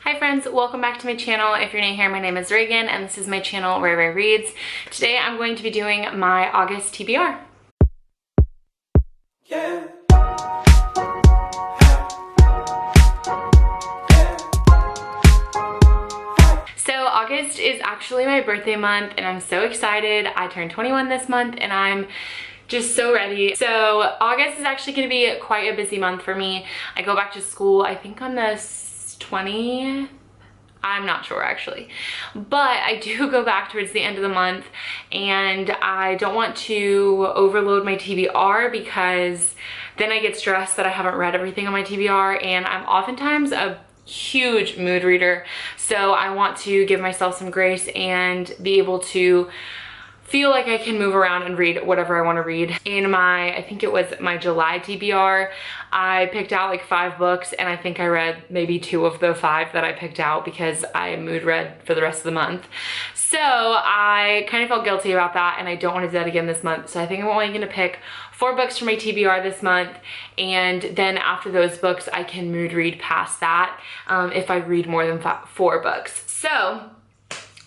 Hi friends, welcome back to my channel. If you're new here, my name is Reagan and this is my channel, Rea Rea Reads. Today I'm going to be doing my August TBR. Yeah. So August is actually my birthday month and I'm so excited. I turned 21 this month and I'm just so ready. So August is actually going to be quite a busy month for me. I go back to school, I think on the 20th. I'm not sure actually, but I do go back towards the end of the month and I don't want to overload my TBR because then I get stressed that I haven't read everything on my TBR, and I'm oftentimes a huge mood reader. So I want to give myself some grace and be able to feel like I can move around and read whatever I want to read. In my, I think it was my July TBR, I picked out like 5 books and I think I read maybe 2 of the 5 that I picked out because I mood read for the rest of the month. So I kind of felt guilty about that and I don't want to do that again this month. So I think I'm only going to pick 4 books for my TBR this month, and then after those books I can mood read past that if I read more than 4 books. So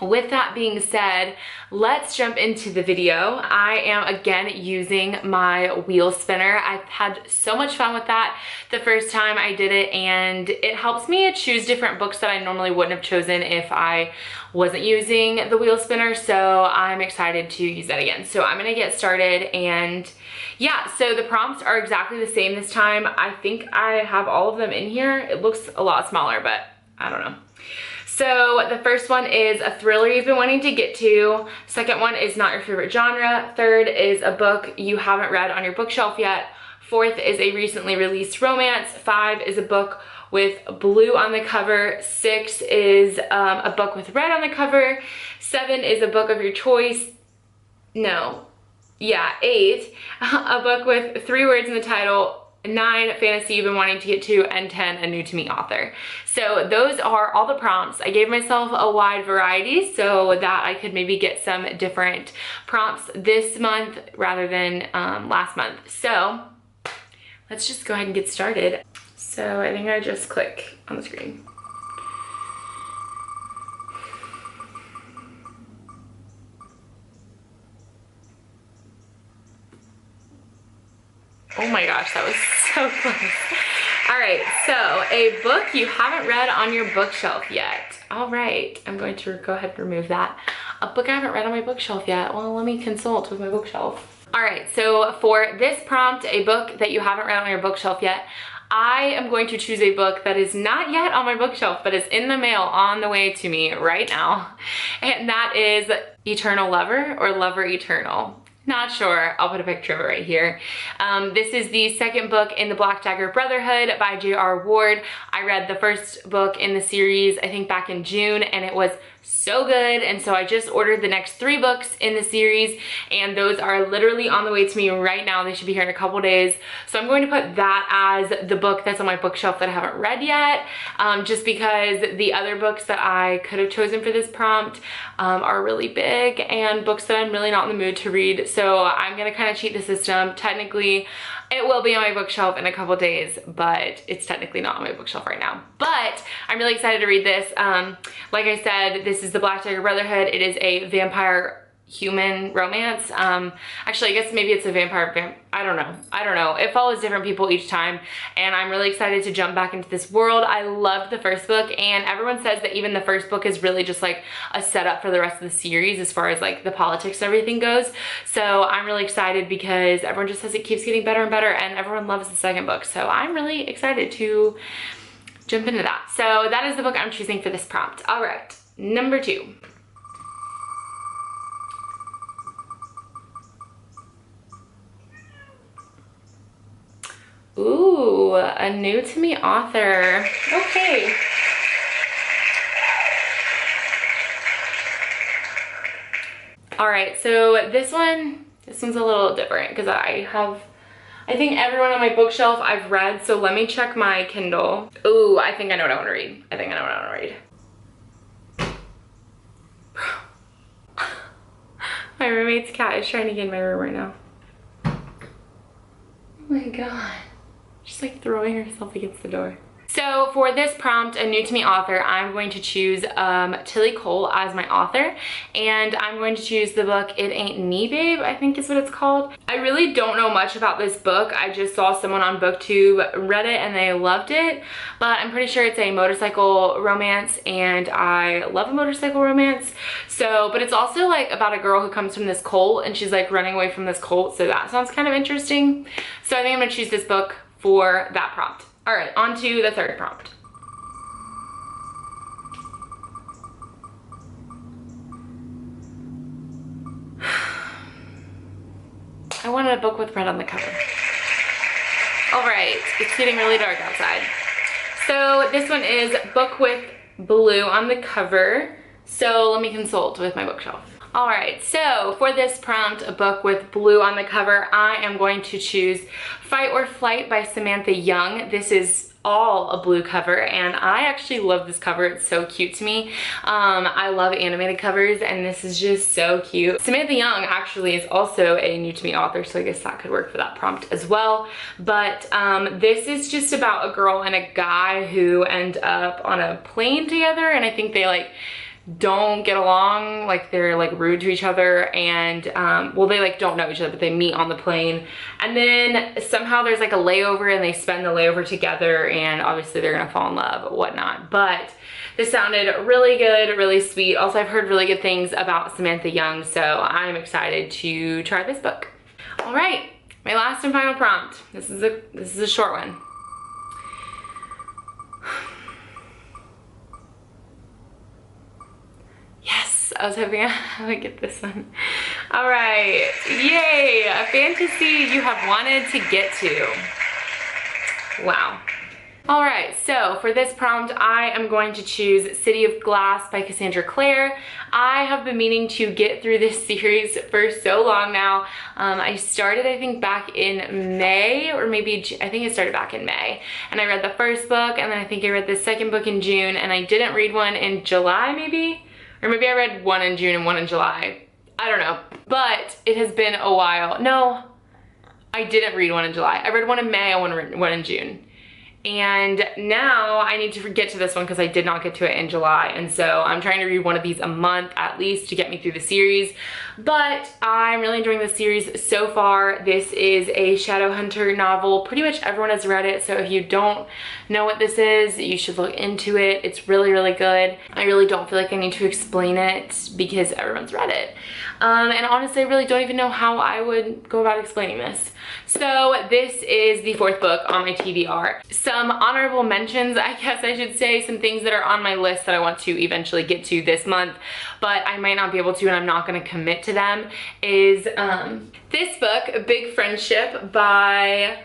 with that being said, let's jump into the video. I am again using my wheel spinner. I've had so much fun with that the first time I did it, and it helps me choose different books that I normally wouldn't have chosen if I wasn't using the wheel spinner. So I'm excited to use that again. So I'm gonna get started, and yeah, so the prompts are exactly the same this time. I think I have all of them in here. It looks a lot smaller, but I don't know. So the first one is a thriller you've been wanting to get to. Second one is not your favorite genre. Third is a book you haven't read on your bookshelf yet. Fourth is a recently released romance. 5 is a book with blue on the cover. 6 is a book with red on the cover. 7 is a book of your choice. No, yeah, 8, a book with 3 words in the title. 9, fantasy you've been wanting to get to, and 10, a new to me author. So those are all the prompts. I gave myself a wide variety so that I could maybe get some different prompts this month rather than last month. So let's just go ahead and get started. So I think I just click on the screen. Oh my gosh, that was so close. All right, so a book you haven't read on your bookshelf yet. All right, I'm going to go ahead and remove that. A book I haven't read on my bookshelf yet. Well, let me consult with my bookshelf. All right, so for this prompt, a book that you haven't read on your bookshelf yet, I am going to choose a book that is not yet on my bookshelf, but is in the mail on the way to me right now. And that is Eternal Lover, or Lover Eternal. Not sure. I'll put a picture of it right here. This is the second book in the Black Dagger Brotherhood by J.R. Ward. I read the first book in the series, I think back in June, and it was so good, and so I just ordered the next 3 books in the series, and those are literally on the way to me right now. They should be here in a couple days. So I'm going to put that as the book that's on my bookshelf that I haven't read yet, just because the other books that I could have chosen for this prompt are really big and books that I'm really not in the mood to read. So I'm gonna kind of cheat the system. Technically, it will be on my bookshelf in a couple days, but it's technically not on my bookshelf right now. But I'm really excited to read this. Like I said, this is the Black Dagger Brotherhood. It is a vampire human romance. Actually, I guess maybe it's a vampire, I don't know. It follows different people each time, and I'm really excited to jump back into this world. I loved the first book, and everyone says that even the first book is really just like a setup for the rest of the series as far as like the politics and everything goes. So I'm really excited because everyone just says it keeps getting better and better, and everyone loves the second book. So I'm really excited to jump into that. So that is the book I'm choosing for this prompt. All right, number 2. Ooh, a new to me author. Okay. All right, so this one's a little different because I think everyone on my bookshelf I've read, so let me check my Kindle. Ooh, I think I know what I want to read. My roommate's cat is trying to get in my room right now. Oh my god. She's like throwing herself against the door. So for this prompt, a new to me author, I'm going to choose Tilly Cole as my author, and I'm going to choose the book It Ain't Me Babe, I think is what it's called. I really don't know much about this book. I just saw someone on BookTube read it and they loved it, but I'm pretty sure it's a motorcycle romance, and I love a motorcycle romance. So, but it's also like about a girl who comes from this cult and she's like running away from this cult, so that sounds kind of interesting. So I think I'm gonna choose this book for that prompt. All right, on to the third prompt. I wanted a book with red on the cover. All right, it's getting really dark outside. So this one is book with blue on the cover. So let me consult with my bookshelf. All right, so for this prompt, a book with blue on the cover, I am going to choose Fight or Flight by Samantha Young. This is all a blue cover, and I actually love this cover. It's so cute to me. I love animated covers, and this is just so cute. Samantha Young actually is also a new to me author, so I guess that could work for that prompt as well. But this is just about a girl and a guy who end up on a plane together, and I think they like don't get along, like they're like rude to each other, and well, they like don't know each other, but they meet on the plane, and then somehow there's like a layover and they spend the layover together, and obviously they're gonna fall in love or whatnot. But this sounded really good, really sweet. Also, I've heard really good things about Samantha Young, so I'm excited to try this book. All right, my last and final prompt. This is a short one. I was hoping I would get this one. All right, yay, a fantasy you have wanted to get to. Wow. All right, so for this prompt, I am going to choose City of Glass by Cassandra Clare. I have been meaning to get through this series for so long now. I started, I think, back in May, or maybe, I think it started back in May. And I read the first book, and then I think I read the second book in June, and I didn't read one in July, maybe? Or maybe I read one in June and one in July. I don't know. But it has been a while. No, I didn't read one in July. I read one in May and one in June. And now I need to get to this one because I did not get to it in July. And so I'm trying to read one of these a month at least to get me through the series. But I'm really enjoying this series so far. This is a Shadowhunter novel. Pretty much everyone has read it. So if you don't know what this is, you should look into it. It's really, really good. I really don't feel like I need to explain it because everyone's read it. And honestly, I really don't even know how I would go about explaining this. So this is the fourth book on my TBR. Some honorable mentions, I guess I should say, some things that are on my list that I want to eventually get to this month, but I might not be able to, and I'm not going to commit to them, is this book, Big Friendship by,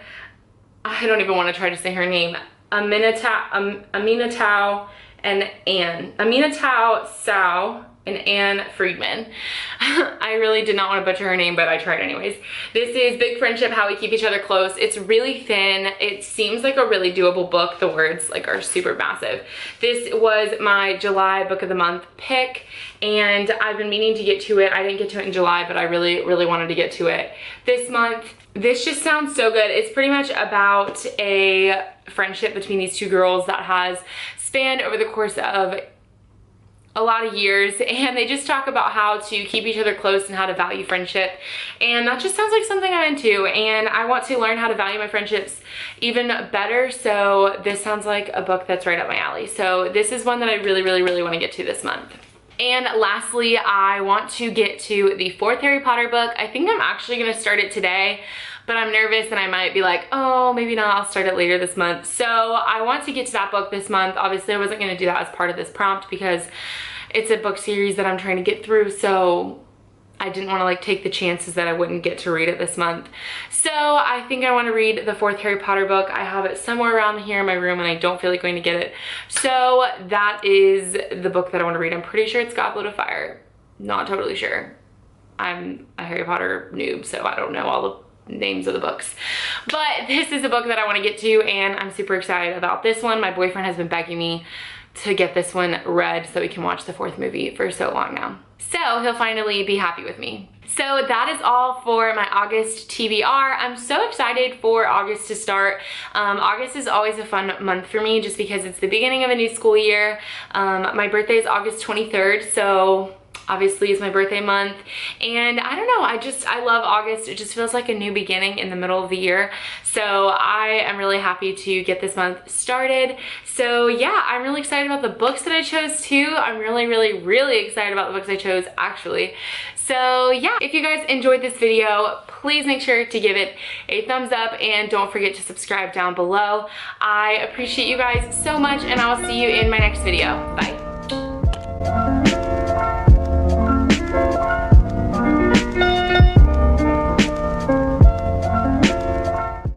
I don't even want to try to say her name, Aminatau Sao and Anne Friedman. I really did not want to butcher her name, but I tried anyways. This is Big Friendship, How We Keep Each Other Close. It's really thin. It seems like a really doable book. The words like are super massive. This was my July book of the month pick, and I've been meaning to get to it. I didn't get to it in July, but I really, really wanted to get to it this month. This just sounds so good. It's pretty much about a friendship between these two girls that has spanned over the course of a lot of years, and they just talk about how to keep each other close and how to value friendship, and that just sounds like something I'm into, and I want to learn how to value my friendships even better, so this sounds like a book that's right up my alley. So this is one that I really, really, really want to get to this month. And lastly, I want to get to the fourth Harry Potter book. I think I'm actually going to start it today, but I'm nervous and I might be like, oh, maybe not, I'll start it later this month. So I want to get to that book this month. Obviously, I wasn't going to do that as part of this prompt because it's a book series that I'm trying to get through, so I didn't want to like take the chances that I wouldn't get to read it this month. So I think I want to read the fourth Harry Potter book. I have it somewhere around here in my room and I don't feel like going to get it. So that is the book that I want to read. I'm pretty sure it's Goblet of Fire. Not totally sure. I'm a Harry Potter noob, so I don't know all the names of the books. But this is a book that I want to get to, and I'm super excited about this one. My boyfriend has been begging me to get this one read so we can watch the fourth movie for so long now. So he'll finally be happy with me. So that is all for my August TBR. I'm so excited for August to start. August is always a fun month for me just because it's the beginning of a new school year. My birthday is August 23rd, so obviously it's my birthday month, and I don't know, I love August. It just feels like a new beginning in the middle of the year, so I am really happy to get this month started. So yeah, I'm really excited about the books that I chose too. I'm really excited about the books I chose actually. So yeah, if you guys enjoyed this video, please make sure to give it a thumbs up and don't forget to subscribe down below. I appreciate you guys so much, and I'll see you in my next video. Bye.